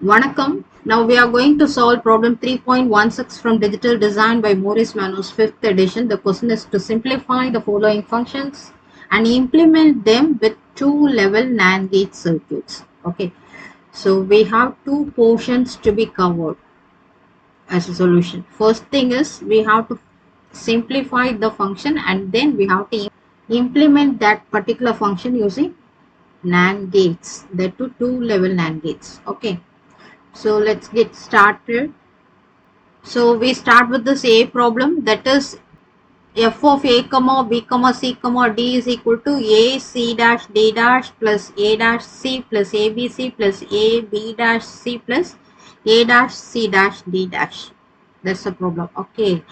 Vanakkam. Now we are going to solve problem 3.16 from Digital Design by Moris Mano's 5th edition. The question is to simplify the following functions and implement them with two-level NAND gate circuits. Okay, so we have two portions to be covered as a solution. First thing is we have to simplify the function and then we have to implement that particular function using NAND gates. There are two-level NAND gates. Okay. So let's get started. So we start with this A problem, that is f of a comma b comma c comma d is equal to a c dash d dash plus a dash c plus a b c plus a b dash c plus a dash c dash d dash. That's the problem. Okay.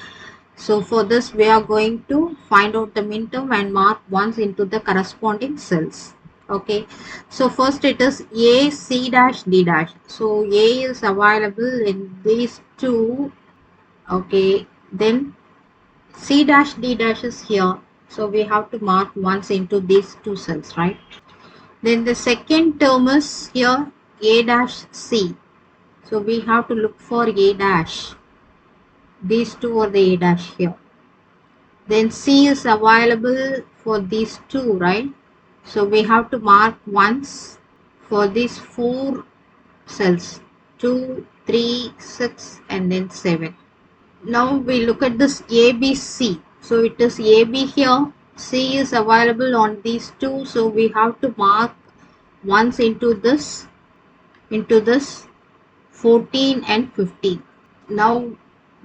So for this we are going to find out the minterm and mark ones into the corresponding cells. Okay, so first it is a c dash d dash. So a is available in these two. Okay, then c dash d dash is here. So we have to mark ones into these two cells, right? Then the second term is here a dash c. So we have to look for a dash. These two are the a dash here. Then C is available for these two, right? So we have to mark once for these four cells, 2, 3, 6 and then 7. Now we look at this ABC. So it is AB here. C is available on these two. So we have to mark once into this 14 and 15. Now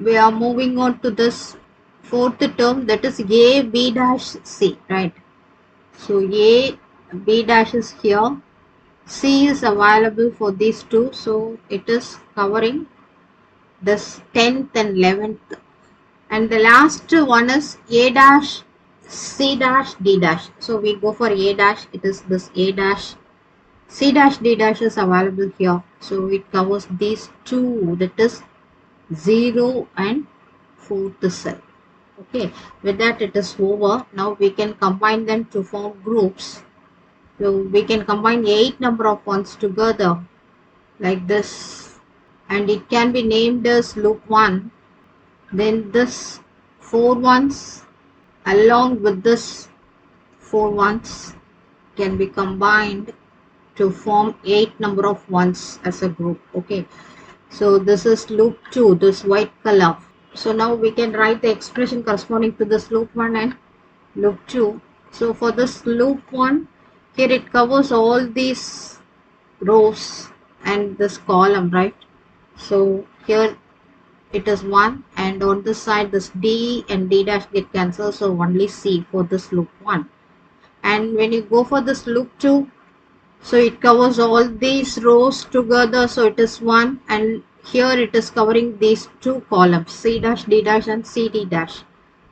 we are moving on to this fourth term, that is a b dash c, right? So a b dash is here, c is available for these two, so it is covering this 10th and 11th, and the last one is a dash c dash d dash. So we go for a dash, it is this a dash. C dash d dash is available here, so it covers these two, that is 0 and 4th cell. Okay, with that it is over. Now we can combine them to form groups. So we can combine 8 number of ones together like this, and it can be named as loop 1. Then this 4 ones along with this 4 ones can be combined to form 8 number of ones as a group. Okay, so this is loop 2, this white color. So now we can write the expression corresponding to this loop 1 and loop 2. So for this loop 1, here it covers all these rows and this column, right? So here it is 1, and on this side this D and D dash get cancelled, so only C for this loop 1. And when you go for this loop 2, so it covers all these rows together, so it is 1, and here it is covering these two columns, C dash D dash and C D dash.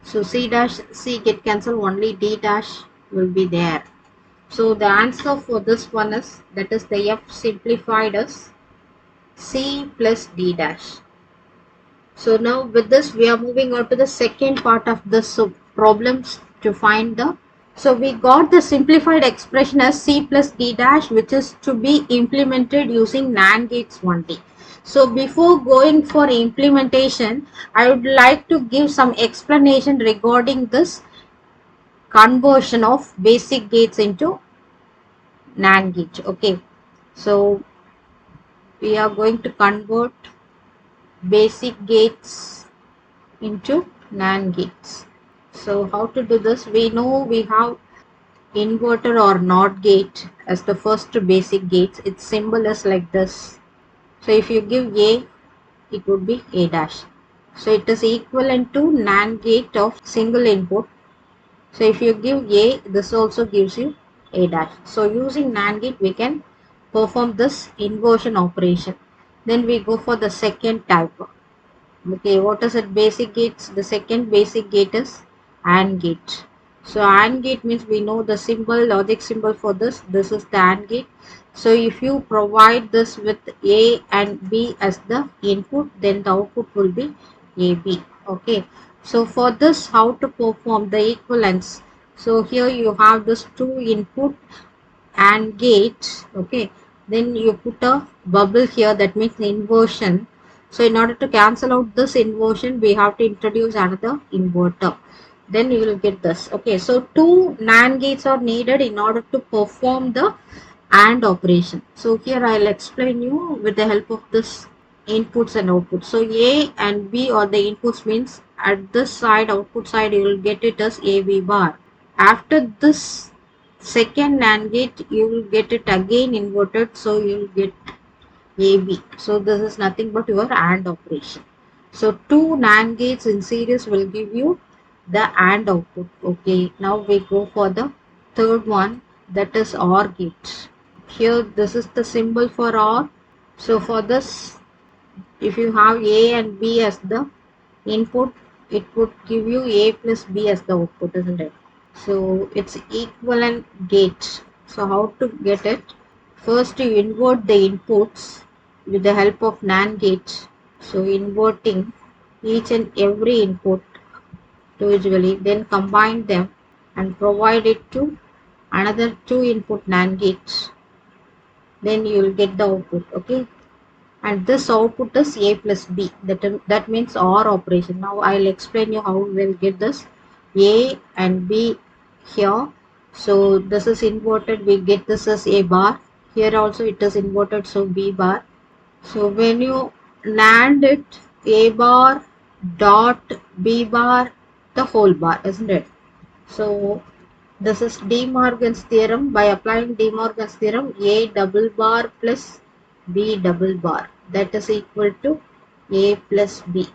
So C dash C get cancelled, only D dash will be there. So the answer for this one is, that is the F simplified as C plus D dash. So now with this we are moving on to the second part of this problems to find the. So we got the simplified expression as C plus D dash, which is to be implemented using NAND gates only. So before going for implementation, I would like to give some explanation regarding this conversion of basic gates into NAND gate. Okay, so we are going to convert basic gates into NAND gates. So how to do this? We know we have inverter or NOT gate as the first basic gates. Its symbol is like this. So if you give A, it would be A dash. So it is equivalent to NAND gate of single input. So if you give A, this also gives you A dash. So using NAND gate, we can perform this inversion operation. Then we go for the second type. Okay, what is it? Basic gates. The second basic gate is AND gate. So AND gate means we know the symbol, logic symbol for this. This is the AND gate. So if you provide this with A and B as the input, then the output will be AB. Okay. So for this, how to perform the equivalence? So here you have this two input AND gate. Okay. then you put a bubble here, that means inversion. So in order to cancel out this inversion, we have to introduce another inverter. Then you will get this. Okay, so two NAND gates are needed in order to perform the AND operation. So here I'll explain you with the help of this inputs and outputs. So A and B are the inputs, means at this side, output side, you will get it as AB bar. After this second NAND gate, you will get it again inverted, so you will get AB. So this is nothing but your AND operation. So two NAND gates in series will give you the AND output. Okay, now we go for the third one, that is OR gate. Here this is the symbol for OR. So for this, if you have A and B as the input, it would give you A plus B as the output, isn't it? So it's equivalent gate. So how to get it? First you invert the inputs with the help of NAND gate. So inverting each and every input individually, then combine them and provide it to another two input NAND gates. Then you will get the output. Okay, and this output is A plus B. That means OR operation. Now I'll explain you how we'll get this A and B here. So this is inverted, we get this as A bar. Here also it is inverted, so B bar. So when you NAND it, A bar dot B bar, the whole bar, isn't it? So this is De Morgan's theorem. By applying De Morgan's theorem, A double bar plus B double bar, that is equal to A plus B.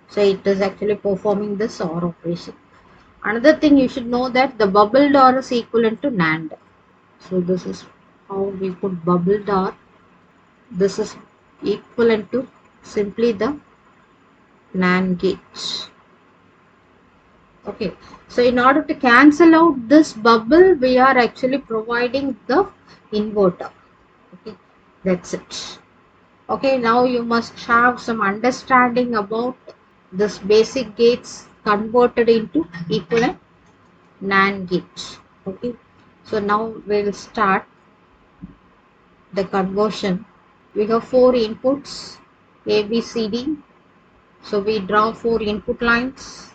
So it is actually performing this OR operation. Another thing you should know, that the bubbled OR is equivalent to NAND. So this is how we put bubbled OR. This is equivalent to simply the NAND gate. Okay, so in order to cancel out this bubble, we are actually providing the inverter. Okay, that's it. Okay, now you must have some understanding about this basic gates converted into equivalent NAND gates. Okay, so now we'll start the conversion. We have four inputs A, B, C, D. So we draw four input lines.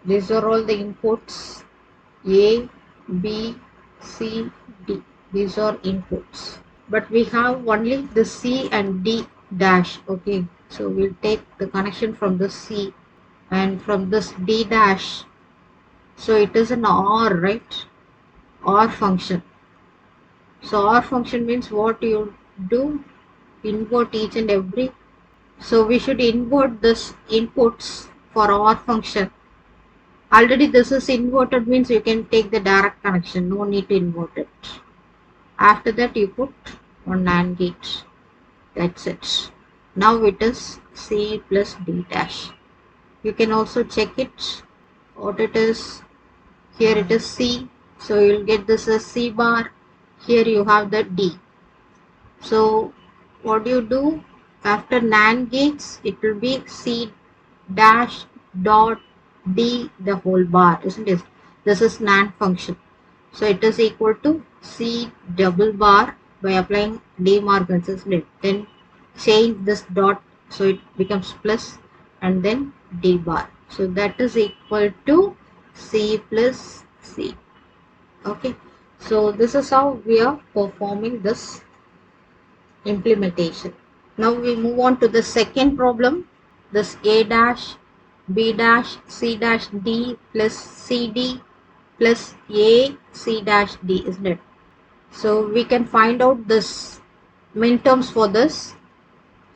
These are all the inputs A, B, C, D. These are inputs. But we have only the C and D dash. Okay, so we'll take the connection from the C and from this D dash. So it is an OR, right? OR function. So OR function means what you do? Invert each and every. So we should invert this inputs for OR function. Already this is inverted, means you can take the direct connection, no need to invert it. After that you put one NAND gate. That's it. Now it is C plus D dash. You can also check it what it is. Here it is C, so you'll get this as C bar. Here you have the D. So what do you do? After NAND gates, it will be C dash dot D the whole bar, isn't it? This is NAND function. So it is equal to C double bar by applying De Morgan's, isn't it? Then change this dot so it becomes plus and then D bar. So that is equal to C plus C. Okay. So this is how we are performing this implementation. Now we move on to the second problem. This A dash, B dash, C dash D plus CD plus A C dash D, isn't it? So we can find out this minterms for this.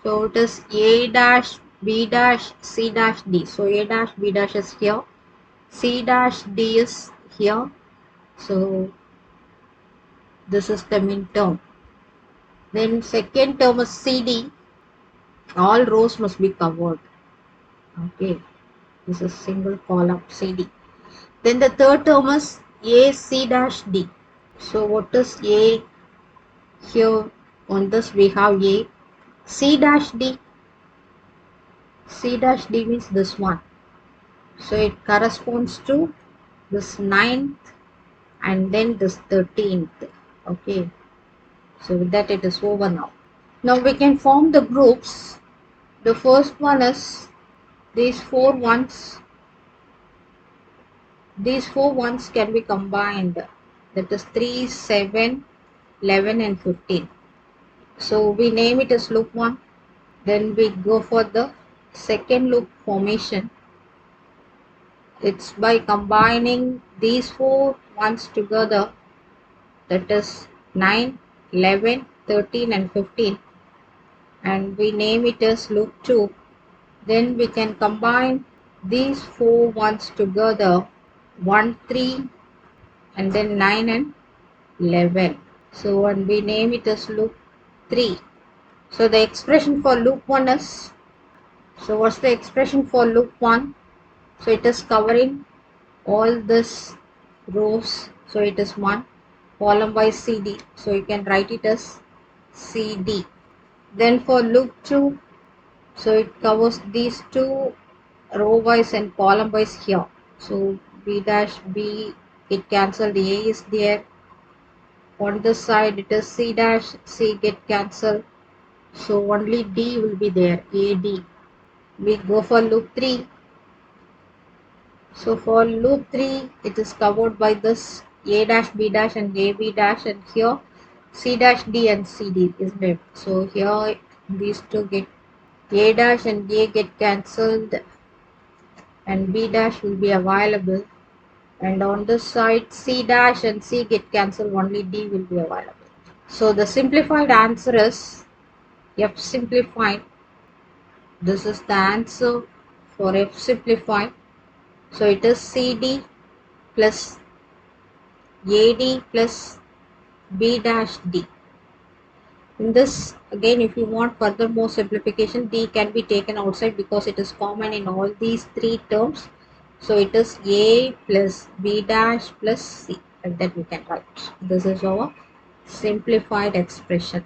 So it is A dash, B dash, C dash D. So A dash, B dash is here. C dash D is here. So this is the minterm. Then second term is CD. All rows must be covered. Okay. This is single column CD. Then the third term is A C dash D. So what is A? Here on this we have A. C dash D. C dash D means this one. So it corresponds to this 9th and then this 13th. Okay. So with that it is over now. Now we can form the groups. The first one is these four ones. These four ones can be combined. That is 3, 7, 11 and 15. So we name it as loop 1. Then we go for the second loop formation. It's by combining these four ones together, that is 9, 11, 13 and 15, and we name it as loop 2. Then we can combine these four ones together, 1, 3 and then 9 and 11. So and we name it as loop 3. So the expression for loop 1 is, so what's the expression for loop 1? So it is covering all this rows, so it is 1 column by CD, so you can write it as CD. Then for loop 2, so it covers these two row wise and column wise here, so B dash B get cancelled, A is there, on this side it is C dash C get cancelled, so only D will be there, AD. We go for loop 3. So for loop 3, it is covered by this A dash, B dash and AB dash, and here C dash D and CD, isn't it? So here these two get, A dash and A get cancelled and B dash will be available, and on this side C dash and C get cancelled, only D will be available. So the simplified answer is F simplified. This is the answer for F simplified. So it is CD plus AD plus B dash D. In this, again, if you want further more simplification, D can be taken outside because it is common in all these three terms. So it is A plus B dash plus C, like that we can write. This is our simplified expression.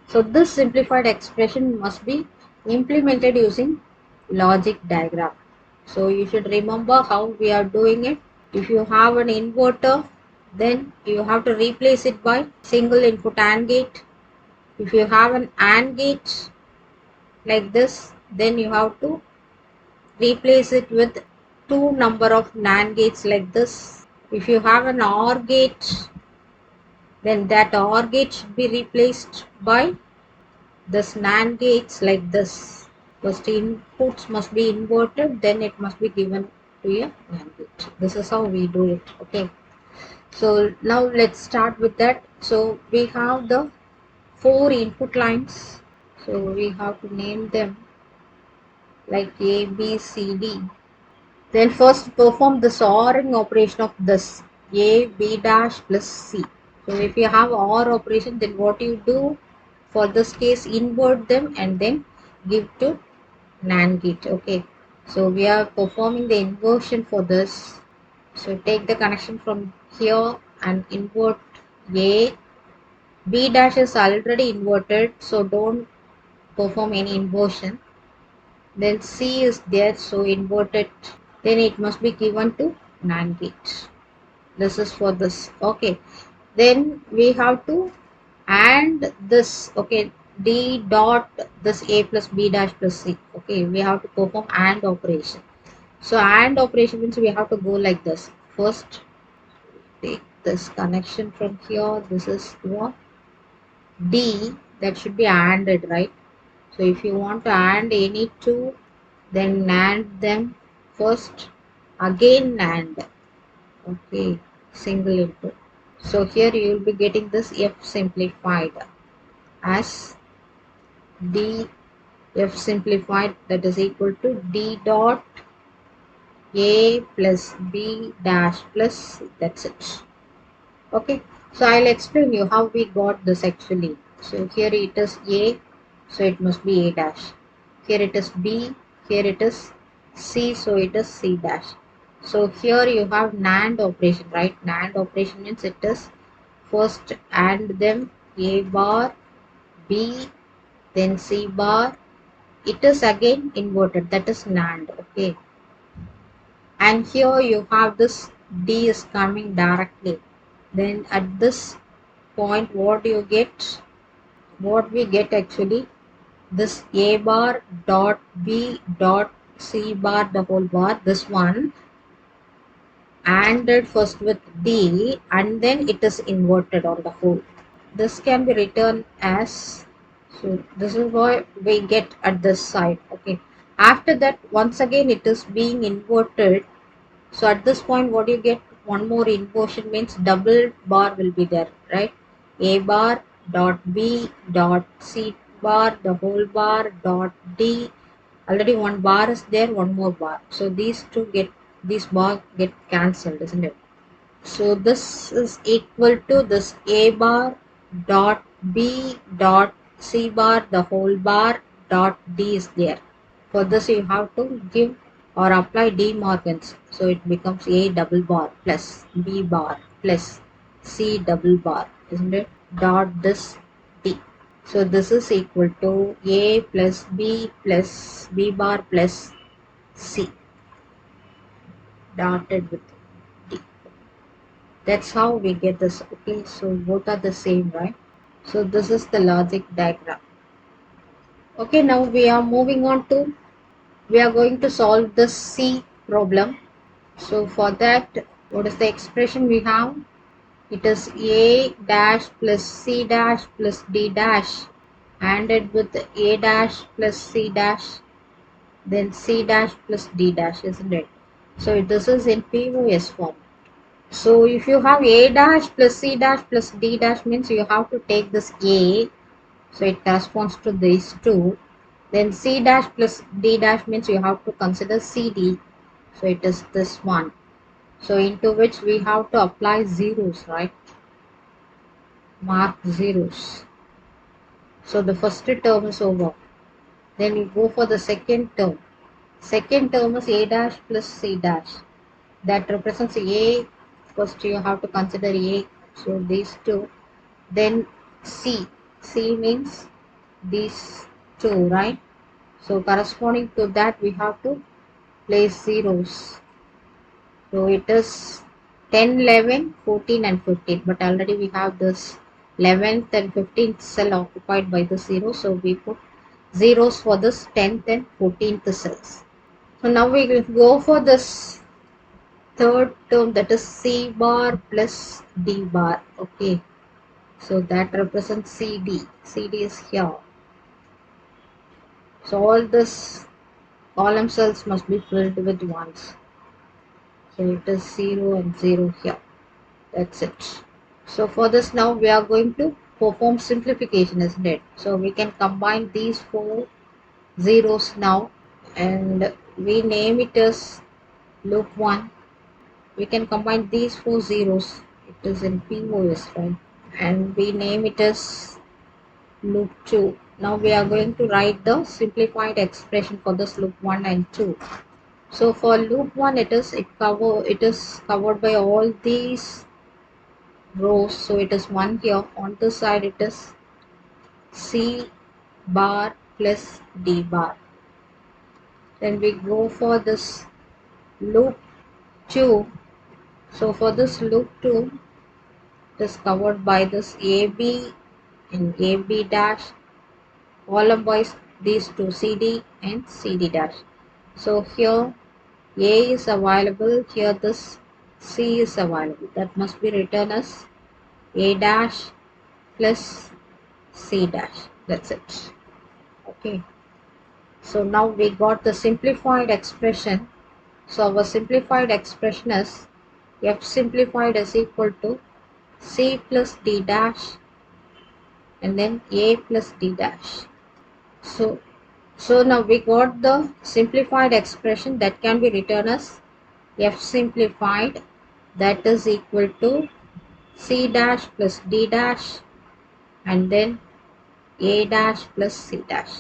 So this simplified expression must be implemented using logic diagram. So you should remember how we are doing it. If you have an inverter, then you have to replace it by single input AND gate. If you have an AND gate like this, then you have to replace it with two number of NAND gates like this. If you have an OR gate, then that OR gate should be replaced by this NAND gates like this. First inputs must be inverted, then it must be given to a NAND gate. This is how we do it. Okay. So now let's start with that. So we have the four input lines. So we have to name them like A, B, C, D. Then first perform the ORing operation of this A, B dash plus C. So if you have OR operation, then what you do for this case, invert them and then give to NAND gate. Okay. So we are performing the inversion for this. So take the connection from here and invert A. B dash is already inverted, so don't perform any inversion. Then C is there, so invert it. Then it must be given to NAND gate. This is for this. Okay. Then we have to AND this. Okay. D dot this A plus B dash plus C. Okay. We have to perform AND operation. So AND operation means we have to go like this. First, take this connection from here. This is your D, that should be ANDed, right? So if you want to AND any two, then NAND them first, again NAND. Okay, single input. So here you will be getting this F simplified as D F simplified, that is equal to D dot A plus B dash plus C. That's it. Okay, so I'll explain you how we got this actually. So here it is A, so it must be A dash. Here it is B, here it is C, so it is C dash. So here you have NAND operation, right? NAND operation means it is first AND them A bar, B, then C bar. It is again inverted, that is NAND. Okay, and here you have this D is coming directly. Then at this point, what do you get? what we get actually, this A bar dot B dot C bar the whole bar, this one ANDed first with D and then it is inverted on the whole. This can be written as, so this is what we get at this side. Okay, after that once again it is being inverted. So at this point what you get, one more inversion means double bar will be there, right? A bar dot B dot C bar the whole bar dot D. Already one bar is there, one more bar, so these bar get cancelled, isn't it? So this is equal to this A bar dot B dot C bar the whole bar dot D is there. For this you have to give or apply De Morgan's. So it becomes A double bar plus B bar plus C double bar, isn't it? Dot this D. So this is equal to A plus B bar plus C dotted with D. That's how we get this. Okay, so both are the same, right? So this is the logic diagram. Okay, now we are moving on to, we are going to solve the C problem. So for that, what is the expression we have? It is A dash plus C dash plus D dash ANDed with A dash plus C dash, then C dash plus D dash, isn't it? So this is in POS form. So if you have A dash plus C dash plus D dash means you have to take this A, so it corresponds to these two. Then C dash plus D dash means you have to consider CD, so it is this one. So into which we have to apply zeros, right? Mark zeros. So the first term is over. Then you go for the second term. Second term is A dash plus C dash. That represents A. First you have to consider A. So these two. Then C. C means these two, right? So corresponding to that we have to place zeros. So it is 10, 11, 14 and 15. But already we have this 11th and 15th cell occupied by the zero. So we put zeros for this 10th and 14th cells. So now we will go for this third term, that is C bar plus D bar. Okay. So that represents CD. CD is here. So all this column cells must be filled with ones. So it is 0 and 0 here. That's it. So for this now we are going to perform simplification, isn't it? So we can combine these four zeros now and we name it as loop 1. We can combine these four zeros. It is in POS, right? And we name it as loop 2. Now we are going to write the simplified expression for this loop 1 and 2. So for loop 1 it is covered by all these rows. So it is 1 here. On this side it is C bar plus D bar. Then we go for this loop 2. So for this loop 2 it is covered by this AB and AB dash, column wise these two CD and CD dash. So here A is available, here this C is available. That must be written as A dash plus C dash. That's it. Okay. So now we got the simplified expression. So our simplified expression is F simplified is equal to C plus D dash and then A plus D dash. So now we got the simplified expression that can be written as F simplified, that is equal to C dash plus D dash and then A dash plus C dash.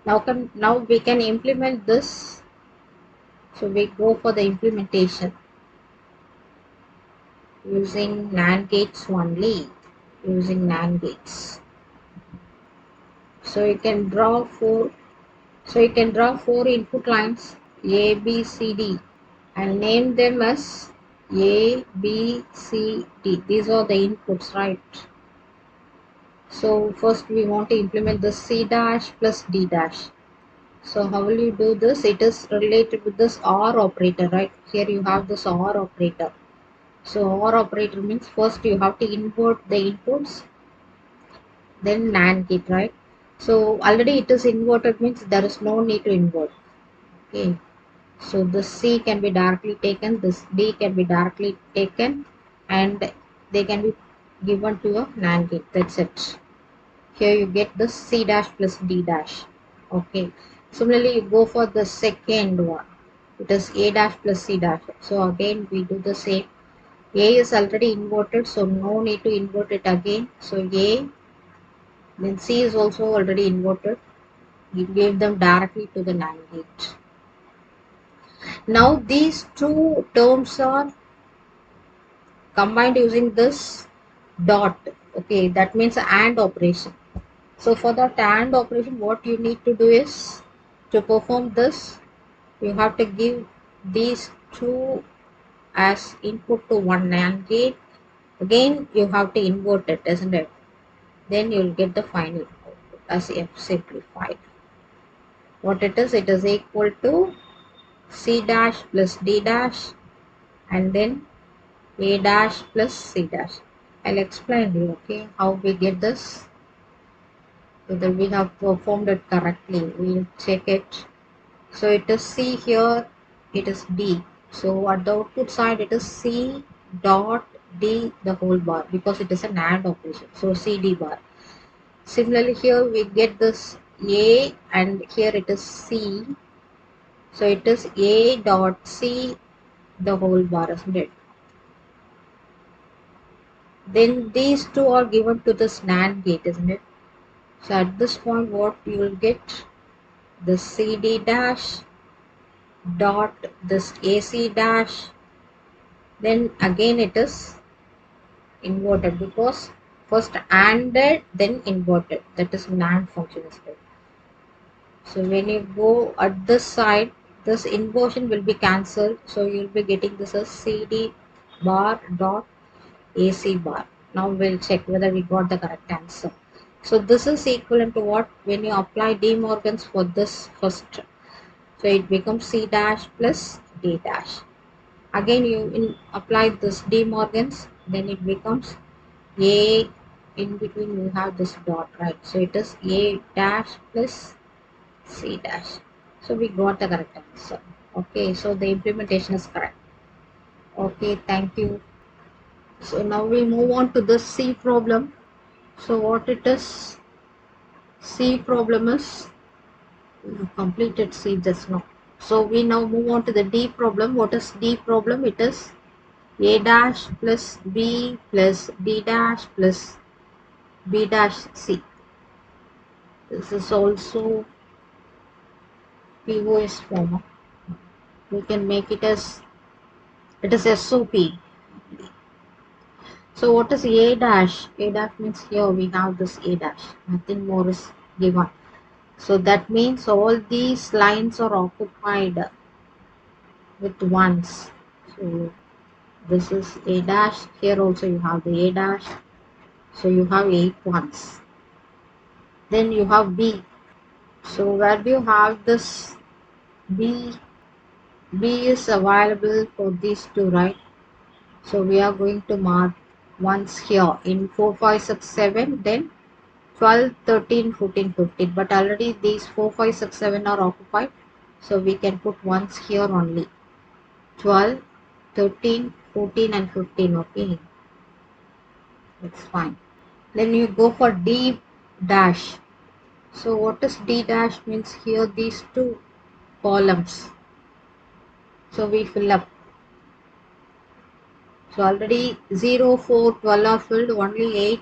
Now we can implement this. So we go for the implementation using NAND gates only. Using NAND gates. So you can draw four input lines A, B, C, D and name them as A, B, C, D. These are the inputs, right? So first we want to implement the C dash plus D dash. So how will you do this? It is related with this OR operator, right? Here you have this OR operator. So OR operator means first you have to invert the inputs, then NAND gate, right? So already it is inverted means there is no need to invert. Okay. So this C can be directly taken, this D can be directly taken, and they can be given to a NAND gate. That's it. Here you get the C dash plus D dash. Okay. Similarly, you go for the second one. It is A dash plus C dash. So again, we do the same. A is already inverted, so no need to invert it again. So A, then C is also already inverted. You give them directly to the NAND gate. Now these two terms are combined using this dot. Okay, that means AND operation. So for that AND operation, what you need to do is, to perform this, you have to give these two as input to one NAND gate. Again, you have to invert it, isn't it? Then you'll get the final output as F simplified. What it is equal to C dash plus D dash and then A dash plus C dash. I'll explain you, okay, how we get this. Whether we have performed it correctly. We'll check it. So it is C here, it is D. So at the output side it is C dot D the whole bar because it is an AND operation. So CD bar. Similarly here we get this A and here it is C. So it is A dot C the whole bar, isn't it? Then these two are given to this NAND gate, isn't it? So at this point what you will get, the CD dash dot this AC dash, then again it is inverted because first ANDed then inverted, that is NAND function is called. So when you go at this side, this inversion will be cancelled, so you will be getting this as CD bar dot AC bar. Now we'll check whether we got the correct answer. So this is equivalent to what? When you apply De Morgan's for this first, so it becomes C dash plus D dash. Again you apply this De Morgan's, then it becomes A, in between you have this dot, right? So it is A dash plus C dash. So we got the correct answer. Okay, so the implementation is correct. Okay, thank you. So now we move on to the C problem. So what it is, C problem is, we have completed C just now. So we now move on to the D problem. What is D problem? It is A dash plus B plus D dash plus B dash C. This is also POS form. We can make it as, it is SOP. So what is A dash? A dash means here we have this A dash. Nothing more is given. So that means all these lines are occupied with ones. So this is A dash. Here also you have the A dash. So you have 8 ones. Then you have B. So where do you have this B? B is available for these two, right? So we are going to mark ones here in 4, 5, 6, 7, then 12, 13, 14, 15. But already these 4, 5, 6, 7 are occupied. So we can put ones here only. 12, 13, 14 and 15. Okay. That's fine. Then you go for D dash. So what is D dash means here these two columns. So we fill up. So already 0, 4, 12 are filled. Only 8.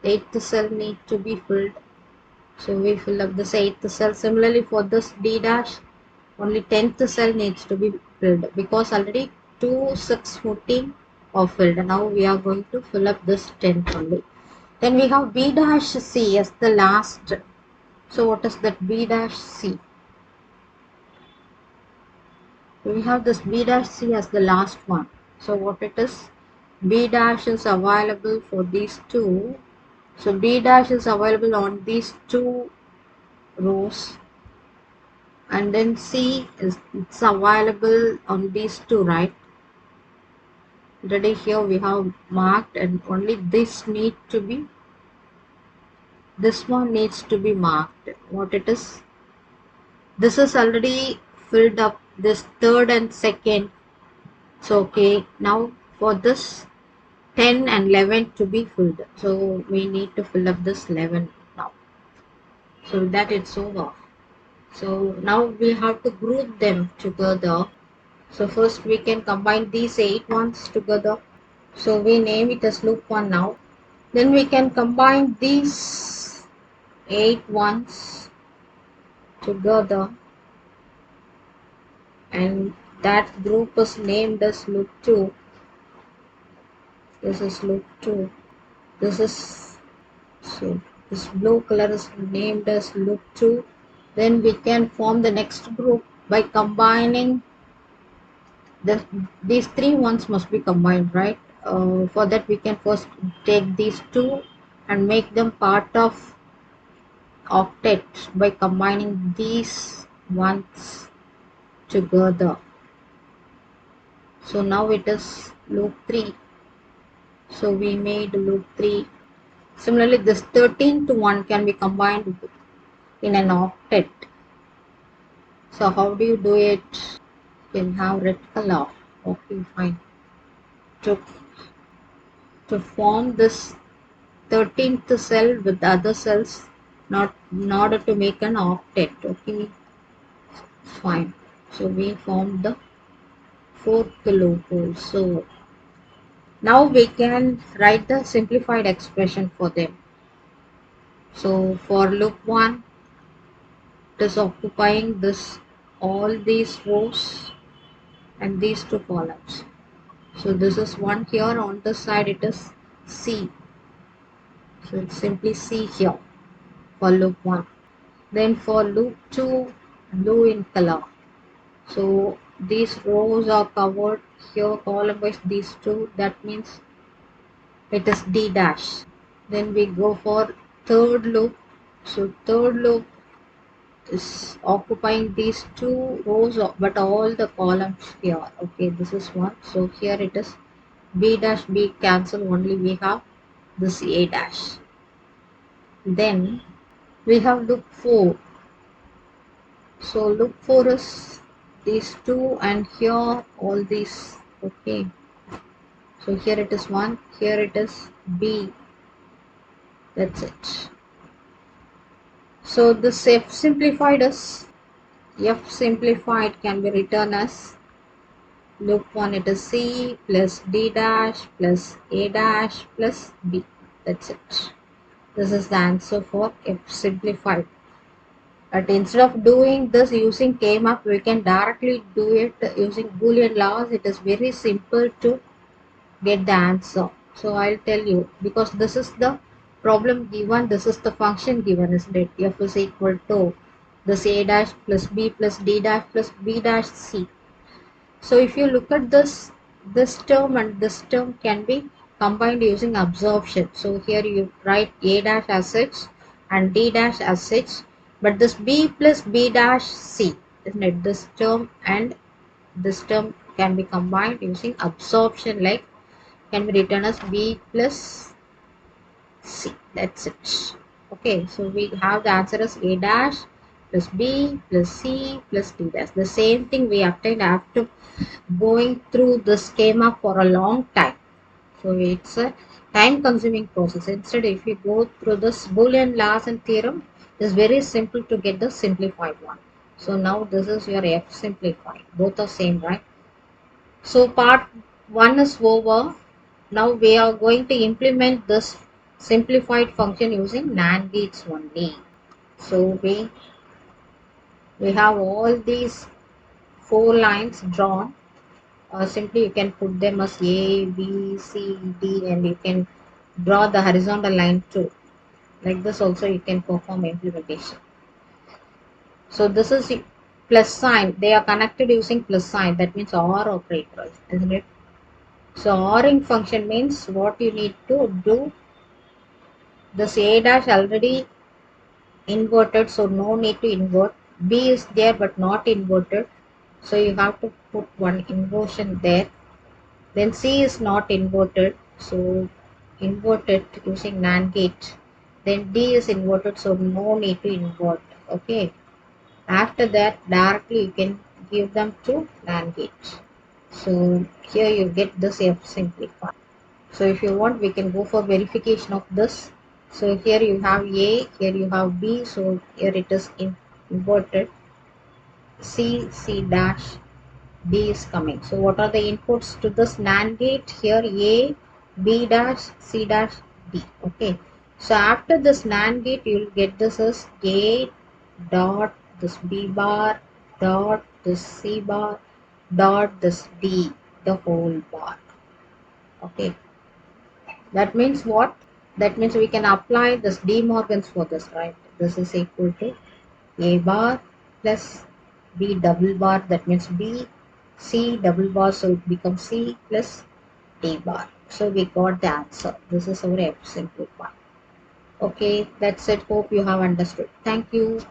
8th cell need to be filled. So we fill up this 8th cell. Similarly for this D dash, only 10th cell needs to be filled because already 2, 6, 14 are filled. Now we are going to fill up this 10th only. Then we have B dash C as the last. So what is that B dash C? We have this B dash C as the last one. So what it is? B dash is available for these two So B dash is available on these two rows, and then C is it's available on these two, right? Already here we have marked, and only this one needs to be marked. What it is? This is already filled up, this third and second. So okay, now for this 10 and 11 to be filled. So we need to fill up this 11 now. So that it's over. So now we have to group them together. So first we can combine these 8 ones together. So we name it as loop 1 now. Then we can combine these 8 ones together, and that group is named as loop 2. This is loop 2. This is, so this blue color is named as loop 2. Then we can form the next group by combining these 3 ones must be combined, right? For that we can first take these 2 and make them part of octet by combining these ones together. So now it is loop 3. So we made loop 3. Similarly, this 13 to 1 can be combined in an octet. So how do you do it? You can have red color. Okay, fine. To, to form this 13th cell with other cells, not in order to make an octet. Okay, fine. So we formed the fourth loop also. Now we can write the simplified expression for them. So for loop 1, it is occupying this all these rows and these two columns. So this is 1 here, on the side it is C. So it's simply C here for loop 1. Then for loop 2, blue in color. So these rows are covered here, column wise these two, that means it is D dash. Then we go for third loop. So third loop is occupying these two rows but all the columns here. Okay, this is one. So here it is B dash B cancel, only we have this A dash. Then we have loop 4. So loop 4 is these two and here all these. Okay, so here it is 1, here it is B. That's it. So this F simplified can be written as loop 1, it is C plus D dash plus A dash plus B. That's it. This is the answer for F simplified. But instead of doing this using K-map, we can directly do it using Boolean laws. It is very simple to get the answer. So I'll tell you, because this is the problem given, this is the function given, isn't it? F is equal to this A dash plus B plus D dash plus B dash C. So if you look at this term and this term can be combined using absorption. So here you write A dash as such and D dash as such, but this B plus B dash C, isn't it? This term and this term can be combined using absorption, like can be written as B plus C. That's it. Okay, so we have the answer as A dash plus B plus C plus D dash. The same thing we obtained after going through the schema for a long time. So it's a time consuming process. Instead, if you go through this Boolean laws and theorem, it's very simple to get the simplified one. So now this is your F simplified. Both are same, right? So part 1 is over. Now we are going to implement this simplified function using NAND gates only. So we have all these 4 lines drawn. Simply you can put them as A, B, C, D, and you can draw the horizontal line too. Like this also you can perform implementation. So this is plus sign. They are connected using plus sign. That means OR operator, isn't it? So ORing function means what you need to do. This A dash already inverted, so no need to invert. B is there but not inverted, so you have to put one inversion there. Then C is not inverted, so invert it using NAND gate. Then D is inverted, so no need to invert. Okay. After that, directly you can give them to NAND gate. So here you get this F simplified. So if you want, we can go for verification of this. So here you have A, here you have B, so here it is inverted. C, C dash, D is coming. So what are the inputs to this NAND gate? Here A, B dash, C dash, D. Okay. So after this NAND gate, you will get this as A dot this B bar dot this C bar dot this D, the whole bar. Okay. That means what? That means we can apply this De Morgan's for this, right? This is equal to A bar plus B double bar, that means B, C double bar, so it becomes C plus D bar. So we got the answer. This is our F simplified. Okay, that's it. Hope you have understood. Thank you.